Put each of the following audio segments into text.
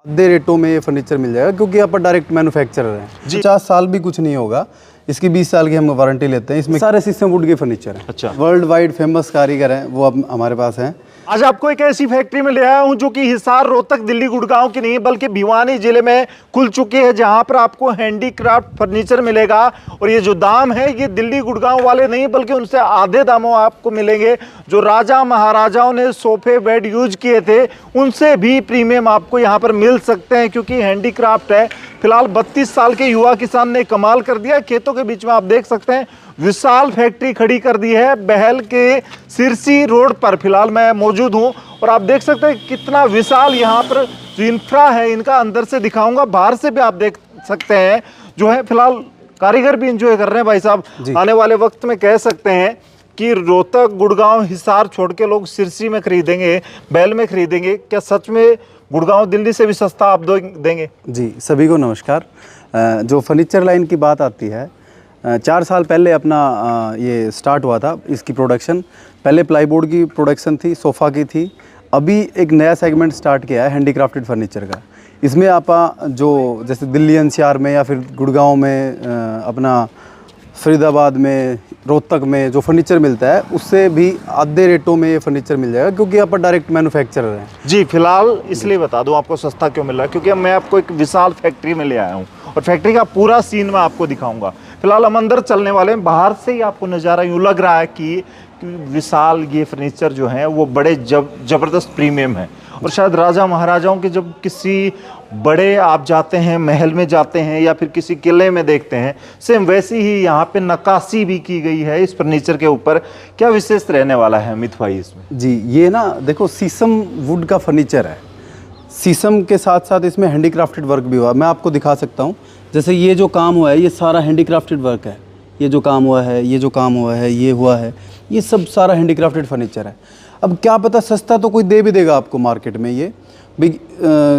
आधे रेटों में ये फर्नीचर मिल जाएगा क्योंकि यहाँ पर डायरेक्ट मैन्युफैक्चरर हैं। 50 साल भी कुछ नहीं होगा, इसकी 20 साल की हम वारंटी लेते हैं। इसमें सारे सिस्टम वुड के फर्नीचर हैं। अच्छा। वर्ल्ड वाइड फेमस कारीगर हैं, वो अब हमारे पास हैं। आज आपको एक ऐसी फैक्ट्री में ले आया हूं जो कि हिसार, रोहतक, दिल्ली, गुड़गांव की नहीं बल्कि भिवानी जिले में खुल चुकी है, जहां पर आपको हैंडीक्राफ्ट फर्नीचर मिलेगा। और ये जो दाम है ये दिल्ली गुड़गांव वाले नहीं बल्कि उनसे आधे दामों आपको मिलेंगे। जो राजा महाराजाओं ने सोफे बेड यूज किए थे उनसे भी प्रीमियम आपको यहाँ पर मिल सकते हैं, क्योंकि हैंडीक्राफ्ट है। फिलहाल 32 साल के युवा किसान ने कमाल कर दिया। खेतों के बीच में आप देख सकते हैं विशाल फैक्ट्री खड़ी कर दी है बहल के सिरसी रोड पर। फिलहाल मैं मौजूद हूं और आप देख सकते हैं कितना विशाल यहाँ पर जो इंफ्रा है इनका अंदर से दिखाऊंगा, बाहर से भी आप देख सकते हैं जो है। फिलहाल कारीगर भी इंजॉय कर रहे हैं भाई साहब। आने वाले वक्त में कह सकते हैं कि रोहतक, गुड़गांव, हिसार छोड़ के लोग सिरसी में खरीदेंगे, बैल में खरीदेंगे। क्या सच में गुड़गांव दिल्ली से भी सस्ता आप देंगे? जी, सभी को नमस्कार। जो फर्नीचर लाइन की बात आती है, 4 साल पहले अपना ये स्टार्ट हुआ था इसकी प्रोडक्शन। पहले प्लाईबोर्ड की प्रोडक्शन थी, सोफ़ा की थी। अभी एक नया सेगमेंट स्टार्ट किया है हैंडीक्राफ्टेड फर्नीचर का। इसमें आप जो जैसे दिल्ली एनसीआर में या फिर गुड़गांव में, अपना फरीदाबाद में, रोहतक में जो फर्नीचर मिलता है उससे भी आधे रेटों में ये फर्नीचर मिल जाएगा क्योंकि यहाँ पर डायरेक्ट मैन्युफैक्चरर हैं। जी, फिलहाल इसलिए बता दूं आपको सस्ता क्यों मिल रहा है, क्योंकि मैं आपको एक विशाल फैक्ट्री में ले आया हूँ और फैक्ट्री का पूरा सीन मैं आपको दिखाऊंगा। फिलहाल हम अंदर चलने वाले हैं। बाहर से ही आपको नज़ारा यूँ लग रहा है कि विशाल ये फर्नीचर जो है वो बड़े ज़बरदस्त प्रीमियम है। और शायद राजा महाराजाओं के जब किसी बड़े आप जाते हैं, महल में जाते हैं या फिर किसी किले में देखते हैं, सेम वैसी ही यहाँ पे नक्काशी भी की गई है इस फर्नीचर के ऊपर। क्या विशेष रहने वाला है अमित भाई इसमें? जी, ये ना देखो शीशम वुड का फर्नीचर है। शीशम के साथ साथ इसमें हैंडीक्राफ्टेड वर्क भी हुआ। मैं आपको दिखा सकता हूँ। जैसे ये जो काम हुआ है ये सारा हैंडीक्राफ्टेड वर्क है। ये जो काम हुआ है, ये जो काम हुआ है, ये हुआ है, ये सब सारा हैंडीक्राफ्टेड फर्नीचर है। अब क्या पता सस्ता तो कोई दे भी देगा आपको मार्केट में। ये भी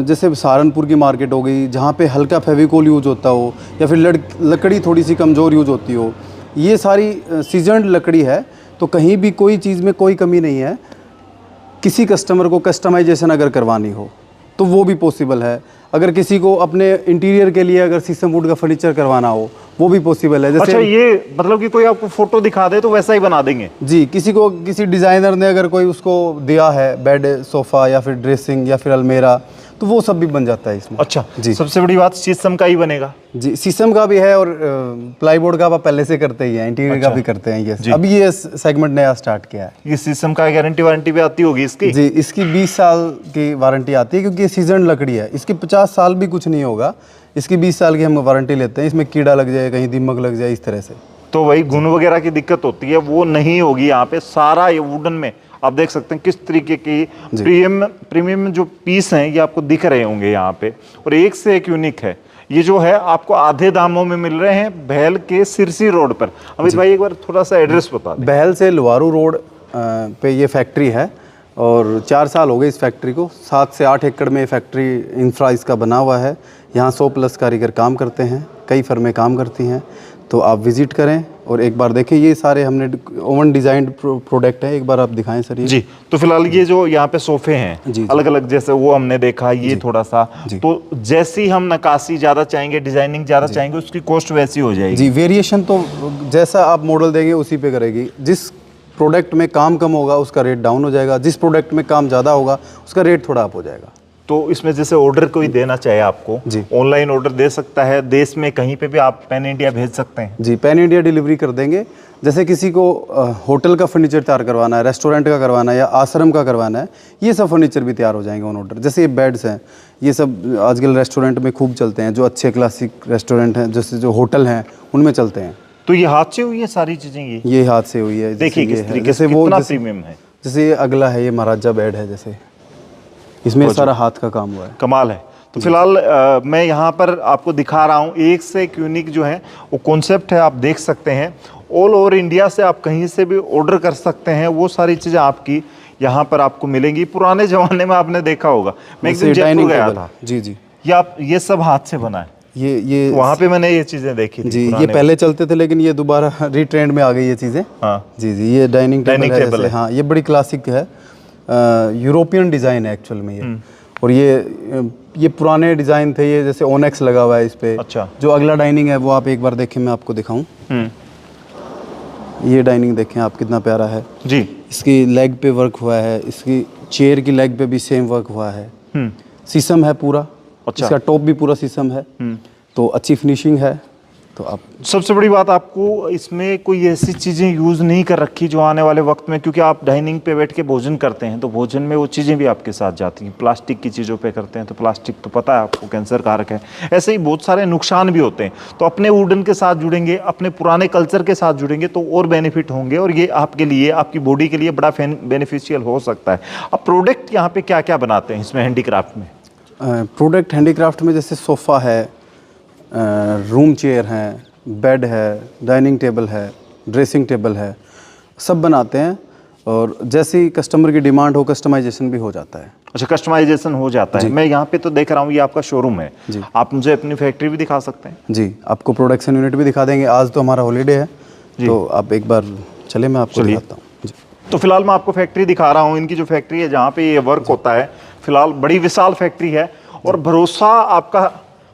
जैसे सहारनपुर की मार्केट हो गई जहाँ पे हल्का फेविकोल यूज होता हो या फिर लकड़ी थोड़ी सी कमज़ोर यूज होती हो, ये सारी सीजनड लकड़ी है। तो कहीं भी कोई चीज़ में कोई कमी नहीं है। किसी कस्टमर को कस्टमाइजेशन अगर करवानी हो तो वो भी पॉसिबल है। अगर किसी को अपने इंटीरियर के लिए अगर शीशम वुड का फर्नीचर करवाना हो वो भी पॉसिबल है। जैसे अच्छा, ये मतलब कि कोई आपको फोटो दिखा दे तो वैसा ही बना देंगे? जी, किसी को किसी डिज़ाइनर ने अगर कोई उसको दिया है बेड, सोफ़ा या फिर ड्रेसिंग या फिर अलमेरा, तो वो सब भी बन जाता है इसमें। अच्छा जी, सबसे बड़ी बात शीशम का ही बनेगा? जी, शीशम का भी है और प्लाईबोर्ड का आप पहले से करते ही हैं, इंटीरियर का भी करते हैं। ये अभी ये सेगमेंट नया स्टार्ट किया है। ये शीशम का गारंटी वारंटी भी आती होगी इसकी? जी, इसकी 20 साल की वारंटी आती है क्योंकि ये सीजन लकड़ी है। इसकी 50 साल भी कुछ नहीं होगा, इसकी 20 साल की हम वारंटी लेते हैं। इसमें कीड़ा लग जाए, कहीं दीमक लग जाए, इस तरह से तो वही घुन वगैरह की दिक्कत होती है वो नहीं होगी यहाँ पे। सारा ये वुडन में आप देख सकते हैं किस तरीके की प्रीमियम जो पीस हैं ये आपको दिख रहे होंगे यहाँ पे, और एक से एक यूनिक है। ये जो है आपको आधे दामों में मिल रहे हैं बहल के सिरसी रोड पर। अमित भाई एक बार थोड़ा सा एड्रेस बता दें। बहल से लुवारू रोड पे ये फैक्ट्री है और 4 साल हो गए इस फैक्ट्री को। 7 से 8 एकड़ में फैक्ट्री इंफ्रा इसका बना हुआ है। यहाँ 100+ कारीगर काम करते हैं, कई फर्में काम करती हैं। तो आप विजिट करें और एक बार देखें। ये सारे हमने ओवन डिज़ाइंड प्रोडक्ट है। एक बार आप दिखाएं सर ये। जी, तो फिलहाल ये जो यहाँ पे सोफे हैं अलग अलग, जैसे वो हमने देखा ये थोड़ा सा, तो जैसी हम नक्काशी ज़्यादा चाहेंगे, डिजाइनिंग ज़्यादा चाहेंगे, उसकी कॉस्ट वैसी हो जाएगी? जी, वेरिएशन तो जैसा आप मॉडल देंगे उसी पे करेगी। जिस प्रोडक्ट में काम कम होगा उसका रेट डाउन हो जाएगा, जिस प्रोडक्ट में काम ज़्यादा होगा उसका रेट थोड़ा अप हो जाएगा। तो इसमें जैसे ऑर्डर कोई देना चाहे आपको, ऑनलाइन ऑर्डर दे सकता है, देश में कहीं पे भी आप पैन इंडिया भेज सकते हैं? जी, पैन इंडिया डिलीवरी कर देंगे। जैसे किसी को होटल का फर्नीचर तैयार करवाना है, रेस्टोरेंट का करवाना है या आश्रम का करवाना है, ये सब फर्नीचर भी तैयार हो जाएंगे ऑन ऑर्डर। जैसे ये बेड्स हैं, ये सब आजकल रेस्टोरेंट में खूब चलते हैं, जो अच्छे क्लासिक रेस्टोरेंट हैं, जैसे जो होटल हैं उनमें चलते हैं। तो ये हाथ से हुई है सारी चीज़ें? ये हाथ से हुई है। देखिए किस तरीके से वो प्रीमियम है। जैसे ये अगला है, ये महाराजा बेड है, जैसे इसमें सारा हाथ का काम हुआ है। कमाल है। तो फिलहाल मैं यहाँ पर आपको दिखा रहा हूँ एक से एक यूनिक जो है वो कॉन्सेप्ट है, आप देख सकते हैं। ऑल ओवर इंडिया से आप कहीं से भी ऑर्डर कर सकते हैं, वो सारी चीज़ें आपकी यहाँ पर आपको मिलेंगी। पुराने ज़माने में आपने देखा होगा, मैं एक दिन जयपुर गया था। जी, ये सब हाथ से बना है। ये वहाँ पे मैंने ये चीज़ें देखी थी। जी, ये पहले चलते थे लेकिन ये दोबारा रीट्रेंड में आ गई ये चीज़ें। हाँ जी, ये डाइनिंग टेबल है। हाँ, ये बड़ी क्लासिक है, यूरोपियन डिज़ाइन है एक्चुअल में ये। और ये ये पुराने डिज़ाइन थे, ये जैसे ओनेक्स लगा हुआ है इस पे। अच्छा। जो अगला डाइनिंग है वो आप एक बार देखें, मैं आपको दिखाऊं। ये डाइनिंग देखें आप, कितना प्यारा है जी। इसकी लेग पे वर्क हुआ है, इसकी चेयर की लेग पे भी सेम वर्क हुआ है। शीशम है पूरा। अच्छा। इसका टॉप भी पूरा शीशम है, तो अच्छी फिनिशिंग है। तो आप सबसे बड़ी बात, आपको इसमें कोई ऐसी चीज़ें यूज़ नहीं कर रखी जो आने वाले वक्त में, क्योंकि आप डाइनिंग पे बैठ के भोजन करते हैं तो भोजन में वो चीज़ें भी आपके साथ जाती हैं। प्लास्टिक की चीज़ों पे करते हैं तो प्लास्टिक तो पता है आपको कैंसर कारक है, ऐसे ही बहुत सारे नुकसान भी होते हैं। तो अपने वुडन के साथ जुड़ेंगे, अपने पुराने कल्चर के साथ जुड़ेंगे तो और बेनिफिट होंगे, और ये आपके लिए, आपकी बॉडी के लिए बड़ा बेनिफिशियल हो सकता है। अब प्रोडक्ट यहाँ पे क्या क्या बनाते हैं इसमें हैंडीक्राफ्ट में? प्रोडक्ट हैंडीक्राफ्ट में जैसे सोफ़ा है, रूम चेयर हैं, बेड है, डाइनिंग टेबल है, ड्रेसिंग टेबल है, सब बनाते हैं। और जैसे ही कस्टमर की डिमांड हो, कस्टमाइजेशन भी हो जाता है। अच्छा, कस्टमाइजेशन हो जाता है। मैं यहाँ पे तो देख रहा हूँ ये आपका शोरूम है, आप मुझे अपनी फैक्ट्री भी दिखा सकते हैं? जी, आपको प्रोडक्शन यूनिट भी दिखा देंगे। आज तो हमारा हॉलीडे है, तो आप एक बार चले, मैं आपको दिखाता हूँ। जी, तो फिलहाल मैं आपको फैक्ट्री दिखा रहा हूँ। इनकी जो फैक्ट्री है जहाँ पे ये वर्क होता है, फिलहाल बड़ी विशाल फैक्ट्री है और भरोसा आपका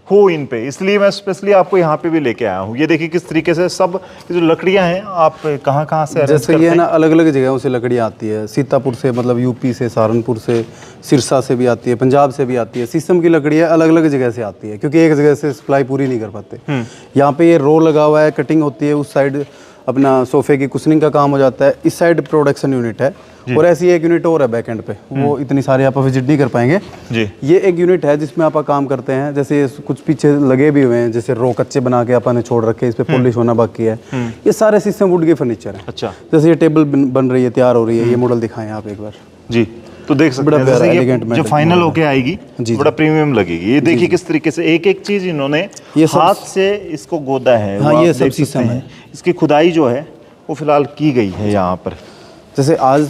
हो इन पे, इसलिए मैं स्पेशली आपको यहाँ पे भी लेके आया हूँ। ये देखिए किस तरीके से सब जो लकड़ियाँ हैं, आप कहाँ से अरेंज जैसे करते ये हैं? ना अलग अलग जगहों से लकड़ियाँ आती है। सीतापुर से, मतलब यूपी से, सहारनपुर से, सिरसा से भी आती है, पंजाब से भी आती है। शीशम की लकड़ियाँ अलग अलग जगह से आती है, क्योंकि एक जगह से सप्लाई पूरी नहीं कर पाते। यहाँ पे ये रो लगा हुआ है, कटिंग होती है। उस साइड अपना सोफे की कुशनिंग का काम हो जाता है, इस साइड प्रोडक्शन यूनिट है, और ऐसी एक यूनिट और है बैक एंड पे। वो इतनी सारी आप विजिट नहीं कर पाएंगे जी। ये एक यूनिट है जिसमें आप काम करते हैं। जैसे कुछ पीछे लगे भी हुए हैं, जैसे रो कच्चे बना के अपन ने छोड़ रखे, इस पे पॉलिश होना बाकी है। ये सारे शीशम वुड के फर्नीचर है। अच्छा। जैसे ये टेबल बन रही है, तैयार हो रही है। ये मॉडल दिखाएं आप एक बार। जी, तो देख सकते हैं जैसे ये जो फाइनल होके आएगी बड़ा प्रीमियम लगेगी। ये देखिए किस तरीके से एक एक चीज इन्होंने हाथ से इसको गोदा है। हाँ, ये सब शीशम है। इसकी खुदाई जो है वो फिलहाल की गई है यहाँ पर। जैसे आज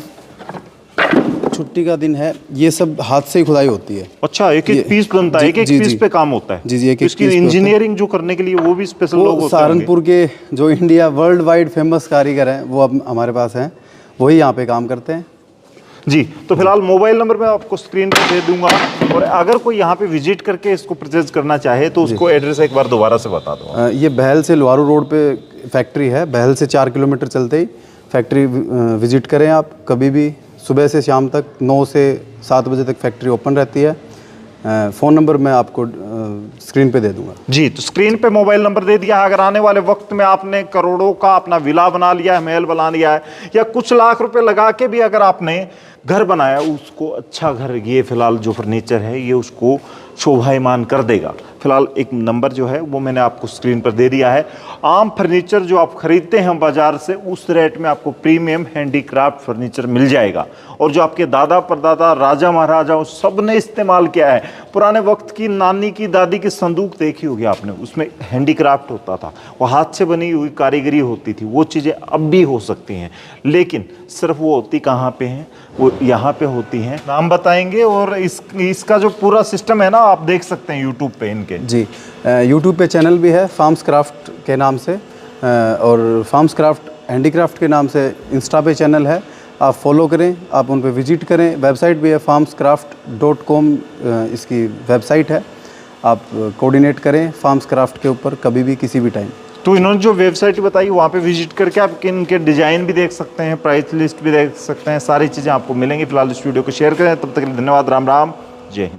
छुट्टी का दिन है, ये सब हाथ से ही खुदाई होती है। अच्छा, एक एक पीस बनता है, एक एक पीस पे काम होता है। जी जी, एक एक इसकी इंजीनियरिंग जो करने के लिए वो भी स्पेशल लोग होते हैं। सहारनपुर के जो इंडिया वर्ल्ड वाइड फेमस कारीगर हैं, वो अब हमारे पास हैं, वही यहाँ पे काम करते हैं। जी, तो फिलहाल मोबाइल नंबर मैं आपको स्क्रीन पर दे दूंगा, और अगर कोई यहाँ पे विजिट करके इसको परचेज करना चाहे तो उसको एड्रेस एक बार दोबारा से बता दो। ये बहल से लोहारू रोड पे फैक्ट्री है। बहल से 4 किलोमीटर चलते ही फैक्ट्री विजिट करें आप कभी भी। सुबह से शाम तक 9 से 7 बजे तक फैक्ट्री ओपन रहती है। फ़ोन नंबर मैं आपको स्क्रीन पे दे दूंगा। जी, तो स्क्रीन पे मोबाइल नंबर दे दिया है। अगर आने वाले वक्त में आपने करोड़ों का अपना विला बना लिया है, महल बना लिया है, या कुछ लाख रुपए लगा के भी अगर आपने घर बनाया, उसको अच्छा घर, ये फिलहाल जो फर्नीचर है ये उसको शोभायमान कर देगा। फिलहाल एक नंबर जो है वो मैंने आपको स्क्रीन पर दे दिया है। आम फर्नीचर जो आप खरीदते हैं बाजार से, उस रेट में आपको प्रीमियम हैंडीक्राफ्ट फर्नीचर मिल जाएगा। और जो आपके दादा परदादा, राजा महाराजा, सब ने इस्तेमाल किया है। पुराने वक्त की नानी की, दादी की संदूक देखी होगी आपने, उसमें हैंडीक्राफ्ट होता था, वो हाथ से बनी हुई कारीगरी होती थी। वो चीज़ें अब भी हो सकती हैं, लेकिन सिर्फ वो होती कहाँ पे हैं? वो यहाँ पे होती हैं। नाम बताएंगे, और इसका जो पूरा सिस्टम है ना, आप देख सकते हैं यूट्यूब पे इनके। जी, यूट्यूब पे चैनल भी है फार्म्स क्राफ्ट के नाम से, और फार्म्स क्राफ्ट हैंडीक्राफ्ट के नाम से इंस्टा पे चैनल है। आप फॉलो करें, आप उन पे विजिट करें। वेबसाइट भी है farmscraft.com, इसकी वेबसाइट है। आप कोऑर्डिनेट करें फार्म्स क्राफ्ट के ऊपर कभी भी, किसी भी टाइम। तो इन्होंने जो वेबसाइट बताई वहाँ पे विजिट करके आप इनके डिजाइन भी देख सकते हैं, प्राइस लिस्ट भी देख सकते हैं, सारी चीज़ें आपको मिलेंगी। फिलहाल इस वीडियो को शेयर करें, तब तक के लिए धन्यवाद। राम राम, जय हिंद।